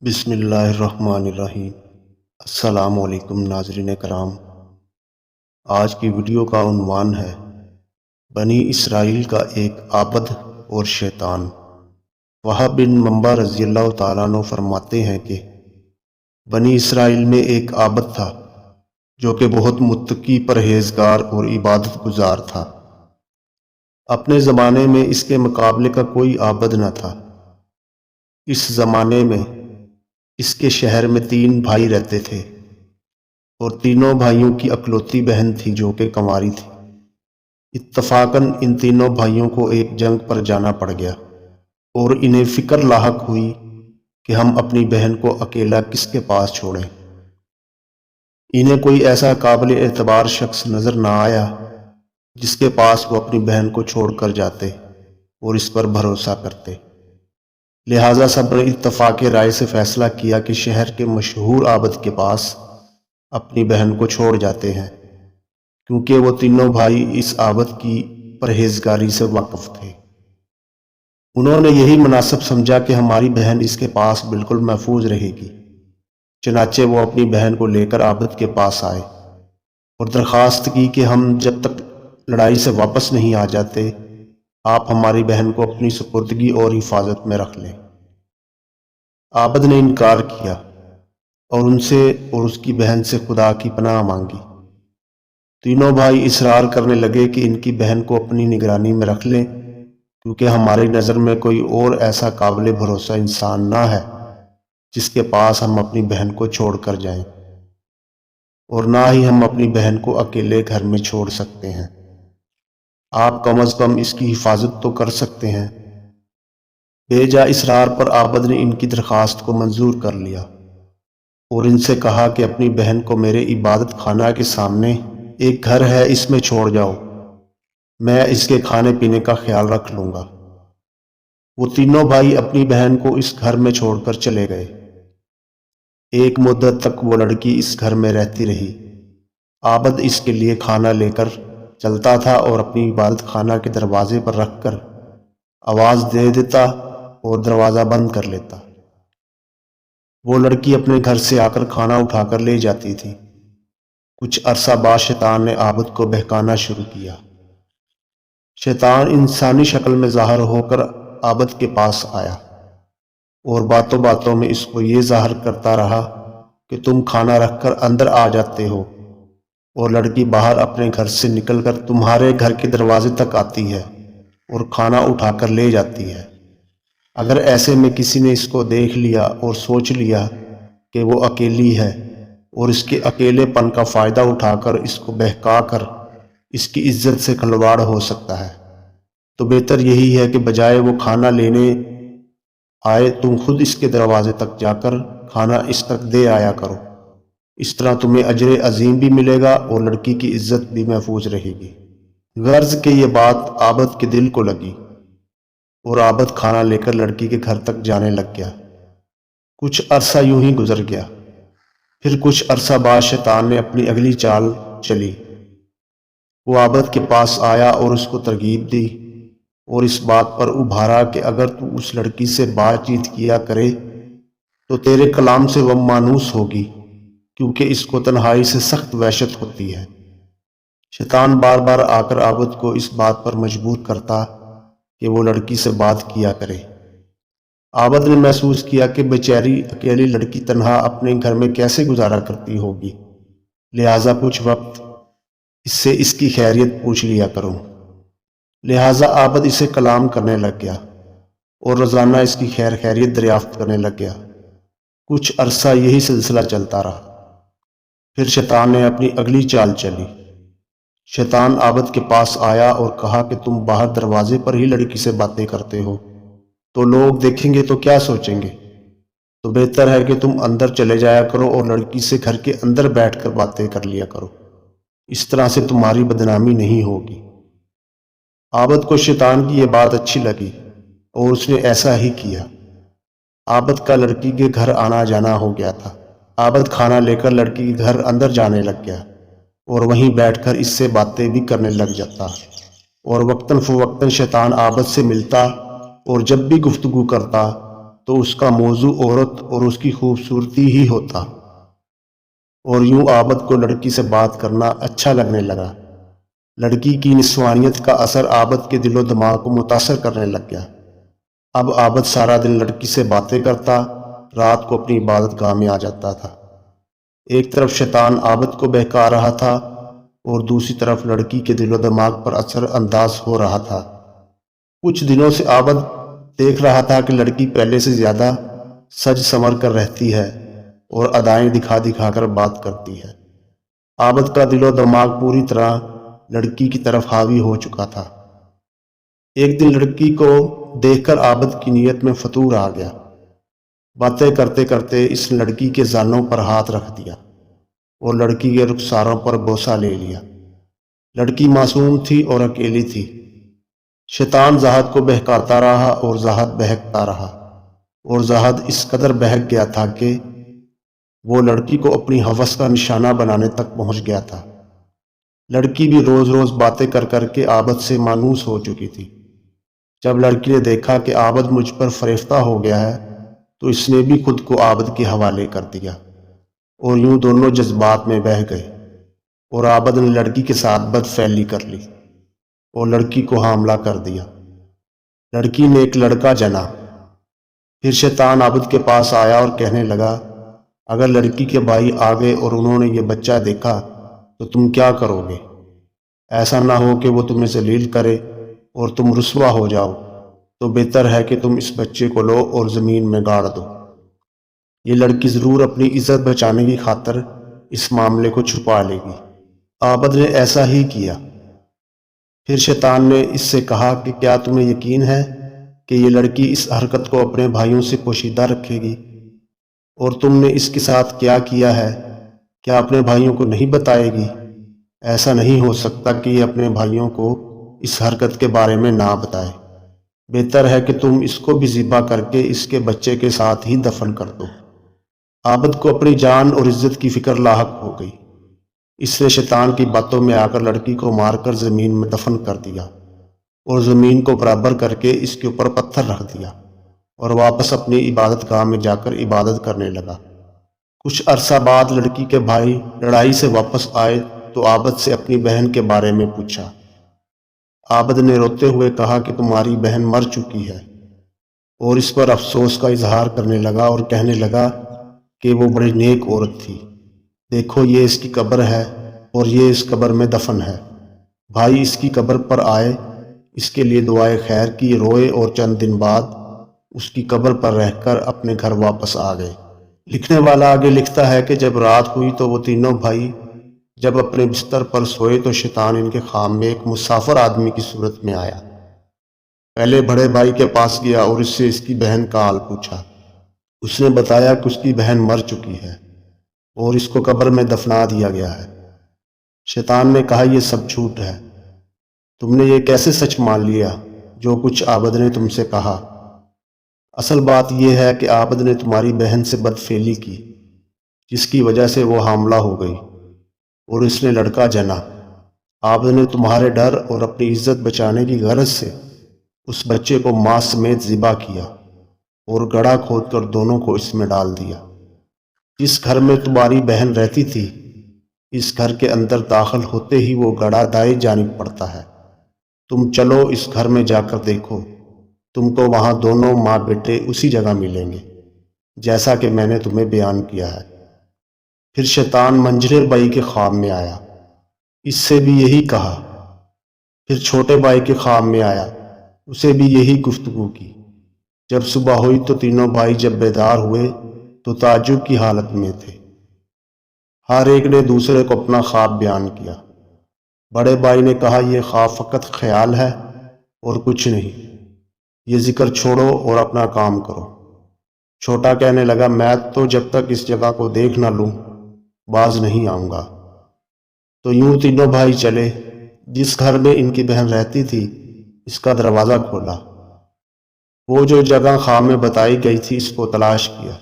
بسم اللہ الرحمن الرحیم۔ السلام علیکم ناظرین کرام۔ آج کی ویڈیو کا عنوان ہے بنی اسرائیل کا ایک عابد اور شیطان۔ وہب بن منبع رضی اللہ تعالیٰ عنہ فرماتے ہیں کہ بنی اسرائیل میں ایک عابد تھا جو کہ بہت متقی، پرہیزگار اور عبادت گزار تھا۔ اپنے زمانے میں اس کے مقابلے کا کوئی عابد نہ تھا۔ اس زمانے میں اس کے شہر میں 3 بھائی رہتے تھے اور تینوں بھائیوں کی اکلوتی بہن تھی جو کہ کنواری تھی۔ اتفاقاً ان تینوں بھائیوں کو ایک جنگ پر جانا پڑ گیا اور انہیں فکر لاحق ہوئی کہ ہم اپنی بہن کو اکیلا کس کے پاس چھوڑیں۔ انہیں کوئی ایسا قابل اعتبار شخص نظر نہ آیا جس کے پاس وہ اپنی بہن کو چھوڑ کر جاتے اور اس پر بھروسہ کرتے۔ لہٰذا سب نے اتفاق رائے سے فیصلہ کیا کہ شہر کے مشہور عابد کے پاس اپنی بہن کو چھوڑ جاتے ہیں، کیونکہ وہ تینوں بھائی اس عابد کی پرہیزگاری سے واقف تھے۔ انہوں نے یہی مناسب سمجھا کہ ہماری بہن اس کے پاس بالکل محفوظ رہے گی۔ چنانچہ وہ اپنی بہن کو لے کر عابد کے پاس آئے اور درخواست کی کہ ہم جب تک لڑائی سے واپس نہیں آ جاتے آپ ہماری بہن کو اپنی سپردگی اور حفاظت میں رکھ لیں۔ عابد نے انکار کیا اور ان سے اور اس کی بہن سے خدا کی پناہ مانگی۔ تینوں بھائی اصرار کرنے لگے کہ ان کی بہن کو اپنی نگرانی میں رکھ لیں، کیونکہ ہماری نظر میں کوئی اور ایسا قابل بھروسہ انسان نہ ہے جس کے پاس ہم اپنی بہن کو چھوڑ کر جائیں، اور نہ ہی ہم اپنی بہن کو اکیلے گھر میں چھوڑ سکتے ہیں۔ آپ کم از کم اس کی حفاظت تو کر سکتے ہیں۔ بے جا اصرار پر عابد نے ان کی درخواست کو منظور کر لیا اور ان سے کہا کہ اپنی بہن کو میرے عبادت خانہ کے سامنے ایک گھر ہے، اس میں چھوڑ جاؤ، میں اس کے کھانے پینے کا خیال رکھ لوں گا۔ وہ تینوں بھائی اپنی بہن کو اس گھر میں چھوڑ کر چلے گئے۔ ایک مدت تک وہ لڑکی اس گھر میں رہتی رہی۔ عابد اس کے لیے کھانا لے کر چلتا تھا اور اپنی عبادت خانہ کے دروازے پر رکھ کر آواز دے دیتا اور دروازہ بند کر لیتا۔ وہ لڑکی اپنے گھر سے آ کر کھانا اٹھا کر لے جاتی تھی۔ کچھ عرصہ بعد شیطان نے عابد کو بہکانا شروع کیا۔ شیطان انسانی شکل میں ظاہر ہو کر عابد کے پاس آیا اور باتوں باتوں میں اس کو یہ ظاہر کرتا رہا کہ تم کھانا رکھ کر اندر آ جاتے ہو اور لڑکی باہر اپنے گھر سے نکل کر تمہارے گھر کے دروازے تک آتی ہے اور کھانا اٹھا کر لے جاتی ہے۔ اگر ایسے میں کسی نے اس کو دیکھ لیا اور سوچ لیا کہ وہ اکیلی ہے اور اس کے اکیلے پن کا فائدہ اٹھا کر اس کو بہکا کر اس کی عزت سے کھلواڑ ہو سکتا ہے، تو بہتر یہی ہے کہ بجائے وہ کھانا لینے آئے تم خود اس کے دروازے تک جا کر کھانا اس تک دے آیا کرو۔ اس طرح تمہیں اجر عظیم بھی ملے گا اور لڑکی کی عزت بھی محفوظ رہے گی۔ غرض کہ یہ بات عابد کے دل کو لگی اور عابد کھانا لے کر لڑکی کے گھر تک جانے لگ گیا۔ کچھ عرصہ یوں ہی گزر گیا۔ پھر کچھ عرصہ بعد شیطان نے اپنی اگلی چال چلی۔ وہ عابد کے پاس آیا اور اس کو ترغیب دی اور اس بات پر ابھارا کہ اگر تو اس لڑکی سے بات چیت کیا کرے تو تیرے کلام سے وہ مانوس ہوگی، کیونکہ اس کو تنہائی سے سخت وحشت ہوتی ہے۔ شیطان بار بار آ کر عابد کو اس بات پر مجبور کرتا کہ وہ لڑکی سے بات کیا کرے۔ عابد نے محسوس کیا کہ بیچاری اکیلی لڑکی تنہا اپنے گھر میں کیسے گزارا کرتی ہوگی، لہٰذا کچھ وقت اس سے اس کی خیریت پوچھ لیا کروں۔ لہٰذا عابد اسے کلام کرنے لگ گیا اور روزانہ اس کی خیریت دریافت کرنے لگ گیا۔ کچھ عرصہ یہی سلسلہ چلتا رہا۔ پھر شیطان نے اپنی اگلی چال چلی۔ شیطان عابد کے پاس آیا اور کہا کہ تم باہر دروازے پر ہی لڑکی سے باتیں کرتے ہو تو لوگ دیکھیں گے تو کیا سوچیں گے، تو بہتر ہے کہ تم اندر چلے جایا کرو اور لڑکی سے گھر کے اندر بیٹھ کر باتیں کر لیا کرو، اس طرح سے تمہاری بدنامی نہیں ہوگی۔ عابد کو شیطان کی یہ بات اچھی لگی اور اس نے ایسا ہی کیا۔ عابد کا لڑکی کے گھر آنا جانا ہو گیا تھا۔ عابد کھانا لے کر لڑکی کے گھر اندر جانے لگ گیا اور وہیں بیٹھ کر اس سے باتیں بھی کرنے لگ جاتا، اور وقتاً فوقتاً شیطان عابد سے ملتا اور جب بھی گفتگو کرتا تو اس کا موضوع عورت اور اس کی خوبصورتی ہی ہوتا، اور یوں عابد کو لڑکی سے بات کرنا اچھا لگنے لگا۔ لڑکی کی نسوانیت کا اثر عابد کے دل و دماغ کو متاثر کرنے لگ گیا۔ اب عابد سارا دن لڑکی سے باتیں کرتا، رات کو اپنی عبادت گاہ میں آ جاتا تھا۔ ایک طرف شیطان عابد کو بہکا رہا تھا اور دوسری طرف لڑکی کے دل و دماغ پر اثر انداز ہو رہا تھا۔ کچھ دنوں سے عابد دیکھ رہا تھا کہ لڑکی پہلے سے زیادہ سج سنور کر رہتی ہے اور ادائیں دکھا دکھا کر بات کرتی ہے۔ عابد کا دل و دماغ پوری طرح لڑکی کی طرف حاوی ہو چکا تھا۔ ایک دن لڑکی کو دیکھ کر عابد کی نیت میں فطور آ گیا۔ باتیں کرتے کرتے اس نے لڑکی کے زانوں پر ہاتھ رکھ دیا اور لڑکی کے رخساروں پر بوسہ لے لیا۔ لڑکی معصوم تھی اور اکیلی تھی۔ شیطان زاہد کو بہکاتا رہا اور زاہد بہکتا رہا، اور زاہد اس قدر بہک گیا تھا کہ وہ لڑکی کو اپنی ہوس کا نشانہ بنانے تک پہنچ گیا تھا۔ لڑکی بھی روز روز باتیں کر کر کے عابد سے مانوس ہو چکی تھی۔ جب لڑکی نے دیکھا کہ عابد مجھ پر فریفتہ ہو گیا ہے تو اس نے بھی خود کو عابد کے حوالے کر دیا، اور یوں دونوں جذبات میں بہہ گئے، اور عابد نے لڑکی کے ساتھ بد فعلی کر لی اور لڑکی کو حاملہ کر دیا۔ لڑکی نے ایک لڑکا جنا۔ پھر شیطان عابد کے پاس آیا اور کہنے لگا، اگر لڑکی کے بھائی آ گئے اور انہوں نے یہ بچہ دیکھا تو تم کیا کرو گے؟ ایسا نہ ہو کہ وہ تمہیں ذلیل کرے اور تم رسوا ہو جاؤ، تو بہتر ہے کہ تم اس بچے کو لو اور زمین میں گاڑ دو۔ یہ لڑکی ضرور اپنی عزت بچانے کی خاطر اس معاملے کو چھپا لے گی۔ عابد نے ایسا ہی کیا۔ پھر شیطان نے اس سے کہا کہ کیا تمہیں یقین ہے کہ یہ لڑکی اس حرکت کو اپنے بھائیوں سے پوشیدہ رکھے گی؟ اور تم نے اس کے ساتھ کیا کیا ہے کیا اپنے بھائیوں کو نہیں بتائے گی؟ ایسا نہیں ہو سکتا کہ یہ اپنے بھائیوں کو اس حرکت کے بارے میں نہ بتائے۔ بہتر ہے کہ تم اس کو بھی ذبح کر کے اس کے بچے کے ساتھ ہی دفن کر دو۔ عابد کو اپنی جان اور عزت کی فکر لاحق ہو گئی۔ اس نے شیطان کی باتوں میں آ کر لڑکی کو مار کر زمین میں دفن کر دیا اور زمین کو برابر کر کے اس کے اوپر پتھر رکھ دیا اور واپس اپنی عبادت گاہ میں جا کر عبادت کرنے لگا۔ کچھ عرصہ بعد لڑکی کے بھائی لڑائی سے واپس آئے تو عابد سے اپنی بہن کے بارے میں پوچھا۔ عابد نے روتے ہوئے کہا کہ تمہاری بہن مر چکی ہے، اور اس پر افسوس کا اظہار کرنے لگا اور کہنے لگا کہ وہ بڑی نیک عورت تھی۔ دیکھو یہ اس کی قبر ہے اور یہ اس قبر میں دفن ہے۔ بھائی اس کی قبر پر آئے، اس کے لیے دعائے خیر کی، روئے اور چند دن بعد اس کی قبر پر رہ کر اپنے گھر واپس آ گئے۔ لکھنے والا آگے لکھتا ہے کہ جب رات ہوئی تو وہ تینوں بھائی جب اپنے بستر پر سوئے تو شیطان ان کے خواب میں ایک مسافر آدمی کی صورت میں آیا۔ پہلے بڑے بھائی کے پاس گیا اور اس سے اس کی بہن کا حال پوچھا۔ اس نے بتایا کہ اس کی بہن مر چکی ہے اور اس کو قبر میں دفنا دیا گیا ہے۔ شیطان نے کہا یہ سب جھوٹ ہے، تم نے یہ کیسے سچ مان لیا جو کچھ عابد نے تم سے کہا؟ اصل بات یہ ہے کہ عابد نے تمہاری بہن سے بدفعلی کی، جس کی وجہ سے وہ حاملہ ہو گئی اور اس نے لڑکا جنا۔ عابد نے تمہارے ڈر اور اپنی عزت بچانے کی غرض سے اس بچے کو ماں سمیت ذبح کیا اور گڑھا کھود کر دونوں کو اس میں ڈال دیا۔ جس گھر میں تمہاری بہن رہتی تھی، اس گھر کے اندر داخل ہوتے ہی وہ گڑھا دائیں جانب پڑتا ہے۔ تم چلو اس گھر میں جا کر دیکھو، تم کو وہاں دونوں ماں بیٹے اسی جگہ ملیں گے جیسا کہ میں نے تمہیں بیان کیا ہے۔ پھر شیطان منجنر بائی کے خواب میں آیا، اس سے بھی یہی کہا۔ پھر چھوٹے بھائی کے خواب میں آیا، اسے بھی یہی گفتگو کی۔ جب صبح ہوئی تو تینوں بھائی جب بیدار ہوئے تو تعجب کی حالت میں تھے۔ ہر ایک نے دوسرے کو اپنا خواب بیان کیا۔ بڑے بھائی نے کہا یہ خواب فقط خیال ہے اور کچھ نہیں، یہ ذکر چھوڑو اور اپنا کام کرو۔ چھوٹا کہنے لگا میں تو جب تک اس جگہ کو دیکھ نہ لوں باز نہیں آؤں گا۔ تو یوں تینوں بھائی چلے۔ جس گھر میں ان کی بہن رہتی تھی اس کا دروازہ کھولا، وہ جو جگہ خواب میں بتائی گئی تھی اس کو تلاش کیا۔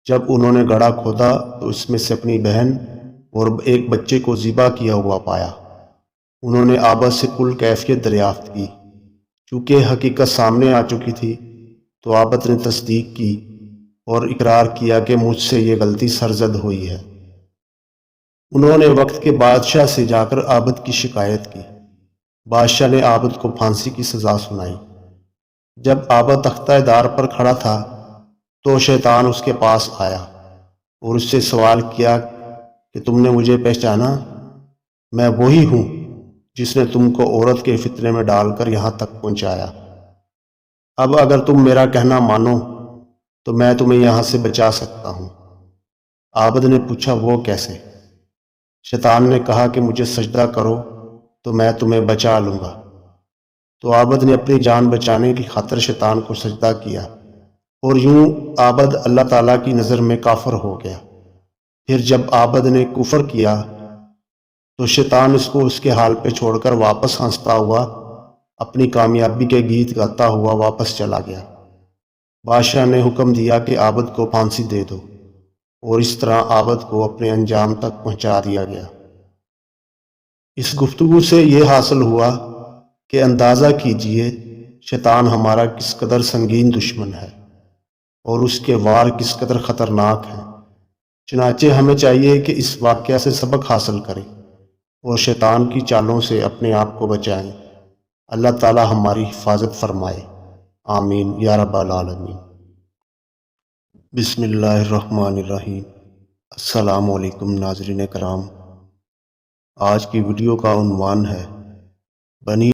جب انہوں نے گڑھا کھودا تو اس میں سے اپنی بہن اور ایک بچے کو ذبح کیا ہوا پایا۔ انہوں نے عابد سے کل کیفیت دریافت کی۔ چونکہ حقیقت سامنے آ چکی تھی تو عابد نے تصدیق کی اور اقرار کیا کہ مجھ سے یہ غلطی سرزد ہوئی ہے۔ انہوں نے وقت کے بادشاہ سے جا کر عابد کی شکایت کی۔ بادشاہ نے عابد کو پھانسی کی سزا سنائی۔ جب عابد تختہ دار پر کھڑا تھا تو شیطان اس کے پاس آیا اور اس سے سوال کیا کہ تم نے مجھے پہچانا؟ میں وہی ہوں جس نے تم کو عورت کے فتنے میں ڈال کر یہاں تک پہنچایا۔ اب اگر تم میرا کہنا مانو تو میں تمہیں یہاں سے بچا سکتا ہوں۔ عابد نے پوچھا وہ کیسے؟ شیطان نے کہا کہ مجھے سجدہ کرو تو میں تمہیں بچا لوں گا۔ تو عابد نے اپنی جان بچانے کی خاطر شیطان کو سجدہ کیا اور یوں عابد اللہ تعالیٰ کی نظر میں کافر ہو گیا۔ پھر جب عابد نے کفر کیا تو شیطان اس کو اس کے حال پہ چھوڑ کر واپس ہنستا ہوا اپنی کامیابی کے گیت گاتا ہوا واپس چلا گیا۔ بادشاہ نے حکم دیا کہ عابد کو پھانسی دے دو اور اس طرح عابد کو اپنے انجام تک پہنچا دیا گیا۔ اس گفتگو سے یہ حاصل ہوا کہ اندازہ کیجئے شیطان ہمارا کس قدر سنگین دشمن ہے اور اس کے وار کس قدر خطرناک ہیں۔ چنانچہ ہمیں چاہیے کہ اس واقعہ سے سبق حاصل کریں اور شیطان کی چالوں سے اپنے آپ کو بچائیں۔ اللہ تعالی ہماری حفاظت فرمائے، آمین یا رب العالمین۔ بسم اللہ الرحمن الرحیم۔ السلام علیکم ناظرین کرام، آج کی ویڈیو کا عنوان ہے بنی